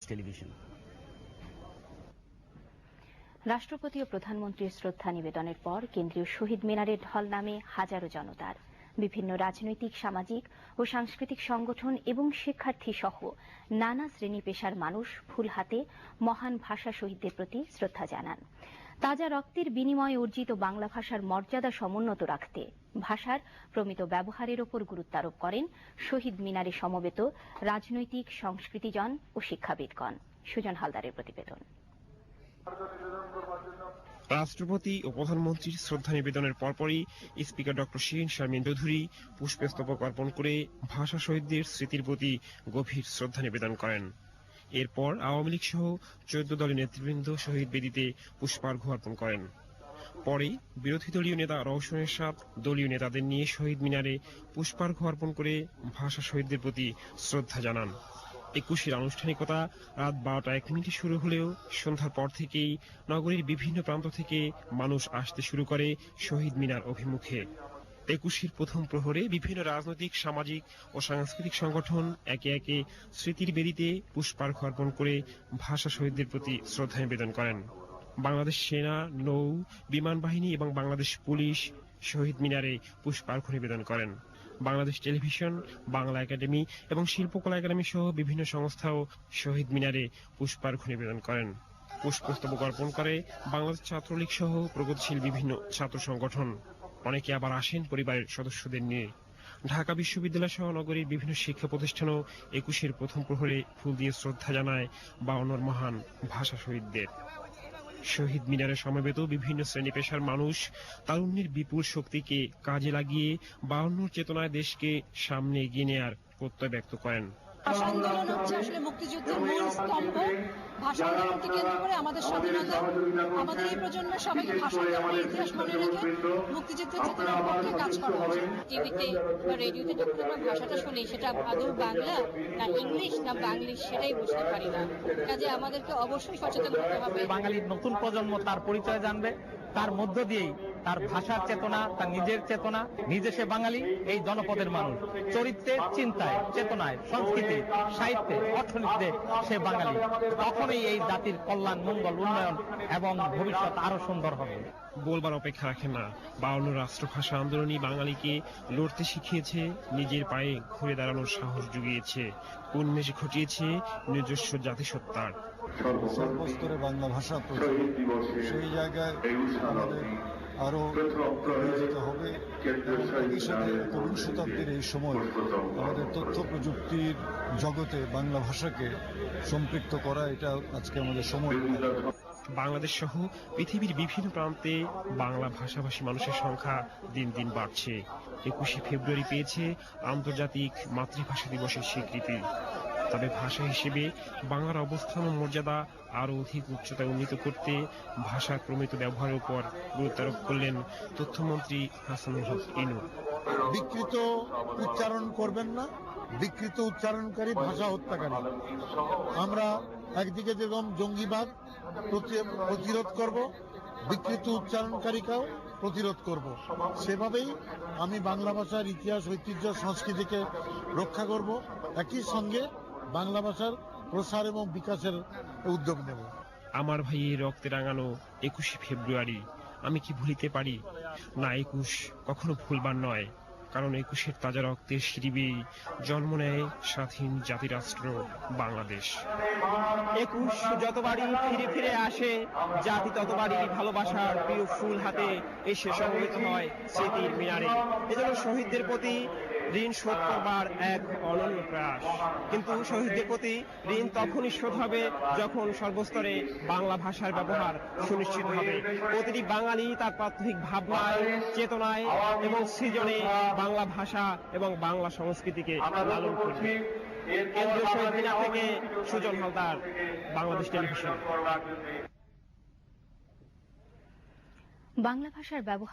Television. রাষ্ট্রপতি ও প্রধানমন্ত্রীর শ্রদ্ধা নিবেদনের পর কেন্দ্রীয় শহীদ মিনারে ঢল নামে হাজারো জনতার। বিভিন্ন রাজনৈতিক, সামাজিক ও সাংস্কৃতিক সংগঠন এবং শিক্ষার্থী সহ নানা শ্রেণী পেশার মানুষ ফুল হাতে মহান ভাষা শহীদদের প্রতি শ্রদ্ধা জানান। তাজা রক্তের বিনিময়ে অর্জিত বাংলা ভাষার মর্যাদা সমুন্নত রাখতে ভাষার প্রমিত ব্যবহারের ওপর গুরুত্ব আরোপ করেন শহীদ মিনারে সমবেত রাজনৈতিক, সংস্কৃতিজন ও শিক্ষাবিদগণ। সুজন হালদারের প্রতিবেদন। রাষ্ট্রপতি ও প্রধানমন্ত্রীর শ্রদ্ধা নিবেদনের পরপরই স্পিকার ডক্টর শিরিন শারমিন চৌধুরী পুষ্পস্তবক অর্পণ করে ভাষা শহীদদের স্মৃতির প্রতি গভীর শ্রদ্ধা নিবেদন করেন। এরপর আওয়ামী লীগ সহ 14 দলের নেতৃবৃন্দ শহীদ বেদিতে পুষ্পার্ঘ্য অর্পণ করেন। পরে বিরোধী দলীয় নেতা রওশন এরশাদ দলীয় নেতাদের নিয়ে শহীদ মিনারে পুষ্পার্ঘ্য অর্পণ করে ভাষা শহীদদের প্রতি শ্রদ্ধা জানান। 21-এর আনুষ্ঠানিকতা রাত 12:01 শুরু হলেও সন্ধ্যার পর থেকেই নগরীর বিভিন্ন প্রান্ত থেকে মানুষ আসতে শুরু করে শহীদ মিনার অভিমুখে। 21-এর প্রথম প্রহরে বিভিন্ন রাজনৈতিক, সামাজিক ও সাংস্কৃতিক সংগঠন একে একে স্মৃতির বেদিতে পুষ্পার্ঘ্য অর্পণ করে ভাষা শহীদদের প্রতি শ্রদ্ধা নিবেদন করেন। বাংলাদেশ সেনা, নৌ, বিমান বাহিনী এবং বাংলাদেশ পুলিশ শহীদ মিনারে পুষ্পার্ঘ্য নিবেদন করেন। বাংলাদেশ টেলিভিশন, বাংলা একাডেমি এবং শিল্পকলা একাডেমি সহ বিভিন্ন সংস্থাও শহীদ মিনারে পুষ্পার্ঘ্য নিবেদন করেন। পুষ্পস্তবক অর্পণ করে বাংলাদেশ ছাত্রলীগ সহ প্রগতিশীল বিভিন্ন ছাত্র সংগঠন। অনেকে আবার আসেন পরিবারের সদস্যদের নিয়ে। ঢাকা বিশ্ববিদ্যালয় সহ নগরীর বিভিন্ন শিক্ষা প্রতিষ্ঠানও 21-এর প্রথম প্রহরে ফুল দিয়ে শ্রদ্ধা জানায় 52 মহান ভাষা শহীদদের। শহীদ মিনারে সমবেত বিভিন্ন শ্রেণী পেশার মানুষ তারুণ্যের বিপুল শক্তিকে কাজে লাগিয়ে 52 চেতনায় দেশকে সামনে এগিয়ে নেওয়ার প্রত্যয় ব্যক্ত করেন। ভাষা আন্দোলন হচ্ছে আসলে মুক্তিযুদ্ধের মূল স্তম্ভ। ভাষা আন্দোলনকে কেন্দ্র করে আমাদের স্বাধীনতা, আমাদের এই প্রজন্মের সবাইকে ভাষা আন্দোলনের ইতিহাস মনে রেখে মুক্তিযুদ্ধের চেতনার পক্ষে কাজ করা উচিত। টিভিতে বা রেডিওতে যখন আমরা ভাষাটা শুনি সেটা আদৌ বাংলা না ইংলিশ না বাংলিশ সেটাই বুঝতে পারি না। কাজে আমাদেরকে অবশ্যই সচেতন হতে হবে। বাঙালির নতুন প্রজন্ম তার পরিচয় জানবে, তার মধ্য দিয়েই তার ভাষার চেতনা, তার নিজের চেতনা, নিজে সে বাঙালি, এই জনপদের মানুষ, চরিত্রে, চিন্তায়, চেতনায়, সংস্কৃতি, সাহিত্যে, অর্থনীতিতে সে বাঙালি। তখনই এই জাতির কল্যাণ, মঙ্গল, উন্নয়ন এবং ভবিষ্যৎ আরো সুন্দর হবে। বলবার অপেক্ষা রাখে না, 52 রাষ্ট্রভাষা আন্দোলনই বাঙালিকে লড়তে শিখিয়েছে, নিজের পায়ে ঘুরে দাঁড়ানোর সাহস জুগিয়েছে, উন্মেষ ঘটিয়েছে নিজস্ব জাতিসত্তার। সর্বস্তরে বাংলা ভাষা সেই জায়গায় আমাদের আরো যেতে হবে। একই সাথে 21 শতাব্দীর এই সময় আমাদের তথ্য প্রযুক্তির জগতে বাংলা ভাষাকে সম্পৃক্ত করা, এটা আজকে আমাদের সময়। বাংলাদেশ সহ পৃথিবীর বিভিন্ন প্রান্তে বাংলা ভাষাভাষী মানুষের সংখ্যা দিন দিন বাড়ছে। 21শে ফেব্রুয়ারি পেয়েছে আন্তর্জাতিক মাতৃভাষা দিবসের স্বীকৃতি। তবে ভাষা হিসেবে বাংলার অবস্থান ও মর্যাদা আরো অধিক উচ্চতায় উন্নীত করতে ভাষার প্রমিত ব্যবহারের উপর গুরুত্ব আরোপ করলেন তথ্যমন্ত্রী হাসানুল হক ইনু। বিকৃত উচ্চারণ করবেন না, বিকৃত উচ্চারণকারী ভাষা হত্যাকারী। আমরা একদিকে যেরকম জঙ্গিবাদ প্রতিরোধ করব, বিকৃত উচ্চারণকারীকেও প্রতিরোধ করব, সেভাবেই আমি বাংলা ভাষার ইতিহাস, ঐতিহ্য, সংস্কৃতিকে রক্ষা করব। একই সঙ্গে বাংলা ভাষার প্রসার এবং বিকাশের উদ্যোগ নেব। আমার ভাইয়ের রক্তে রাঙানো 21শে ফেব্রুয়ারি আমি কি ভুলিতে পারি না? 21 কখনো ভুলবার নয়, কারণ 21-এর তাজা রক্তের শিরিবেই জন্ম নেয় স্বাধীন জাতিরাষ্ট্র বাংলাদেশ। 21 যতবারই ফিরে ফিরে আসে, জাতি ততবারই ভালোবাসার প্রিয় ফুল হাতে এসে সমবেত হয় স্মৃতির মিনারে। এজন্য শহীদদের প্রতি ঋণ শোধ করবার এক অনন্য প্রয়াস। কিন্তু শহীদদের প্রতি ঋণ তখনই শোধ হবে যখন সর্বস্তরে বাংলা ভাষার ব্যবহার সুনিশ্চিত হবে। প্রতিটি বাঙালি তার প্রাথমিক ভাবনায়, চেতনায় এবং সৃজনে বাংলা ভাষা এবং বাংলা সংস্কৃতিকে লালন করবে। কেন্দ্রীয় শহীদ মিনার থেকে সুজন হালদার, বাংলাদেশ টেলিভিশন। বাংলা ভাষার ব্যবহার